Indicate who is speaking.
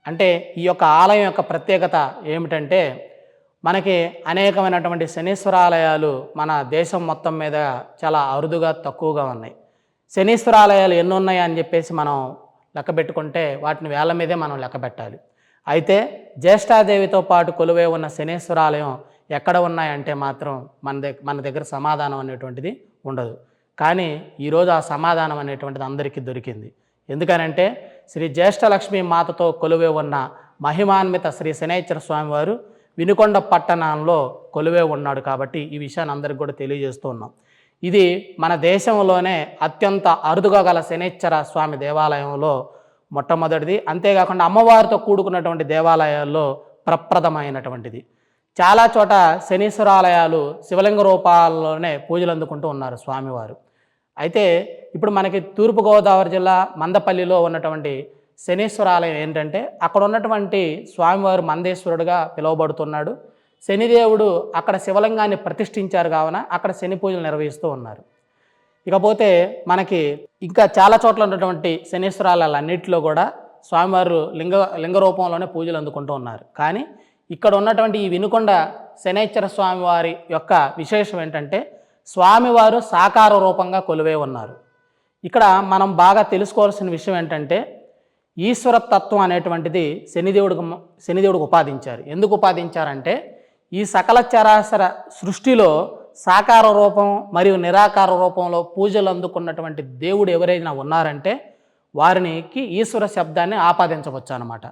Speaker 1: అంటే ఈ యొక్క ఆలయం యొక్క ప్రత్యేకత ఏమిటంటే మనకి అనేకమైనటువంటి శనీశ్వరాలయాలు మన దేశం మొత్తం మీద చాలా అరుదుగా తక్కువగా ఉన్నాయి. శనీశ్వరాలయాలు ఎన్ని ఉన్నాయి అని చెప్పేసి మనం లెక్క పెట్టుకుంటే వాటిని వేల మీదే మనం లెక్క పెట్టాలి. అయితే జ్యేష్ఠాదేవితో పాటు కొలువై ఉన్న శనీశ్వరాలయం ఎక్కడ ఉన్నాయంటే మాత్రం మన దగ్గర సమాధానం అనేటువంటిది ఉండదు. కానీ ఈరోజు ఆ సమాధానం అనేటువంటిది అందరికీ దొరికింది. ఎందుకనంటే శ్రీ జ్యేష్ఠలక్ష్మీ మాతతో కొలువై ఉన్న మహిమాన్విత శ్రీ శనైశ్వర స్వామివారు వినుకొండ పట్టణంలో కొలువై ఉన్నాడు. కాబట్టి ఈ విషయాన్ని అందరికి కూడా తెలియజేస్తూ ఉన్నాం. ఇది మన దేశంలోనే అత్యంత అరుదుగా గల శనైశ్వర స్వామి దేవాలయంలో మొట్టమొదటిది. అంతేకాకుండా అమ్మవారితో కూడుకున్నటువంటి దేవాలయాల్లో ప్రప్రథమైనటువంటిది. చాలా చోట శనీశ్వరాలయాలు శివలింగ రూపాల్లోనే పూజలు అందుకుంటూ ఉన్నారు స్వామివారు. అయితే ఇప్పుడు మనకి తూర్పుగోదావరి జిల్లా మందపల్లిలో ఉన్నటువంటి శనీశ్వరాలయం ఏంటంటే అక్కడ ఉన్నటువంటి స్వామివారు మందేశ్వరుడుగా పిలువబడుతున్నాడు. శనిదేవుడు అక్కడ శివలింగాన్ని ప్రతిష్ఠించారు కావున అక్కడ శని పూజలు నిర్వహిస్తూ ఉన్నారు. ఇకపోతే మనకి ఇంకా చాలా చోట్ల ఉన్నటువంటి శనీశ్వరాలన్నింటిలో కూడా స్వామివారు లింగ రూపంలోనే పూజలు అందుకుంటూ ఉన్నారు. కానీ ఇక్కడ ఉన్నటువంటి ఈ వినుకొండ శనైశ్వర స్వామివారి యొక్క విశేషం ఏంటంటే స్వామివారు సాకార రూపంగా కొలువై ఉన్నారు. ఇక్కడ మనం బాగా తెలుసుకోవాల్సిన విషయం ఏంటంటే ఈశ్వరతత్వం అనేటువంటిది శనిదేవుడికి ఉపాదించారు. ఎందుకు ఉపాదించారంటే ఈ సకల చరాచర సృష్టిలో సాకార రూపం మరియు నిరాకార రూపంలో పూజలు అందుకున్నటువంటి దేవుడు ఎవరైనా ఉన్నారంటే వారికి ఈశ్వర శబ్దాన్ని ఆపాదించవచ్చు అన్నమాట.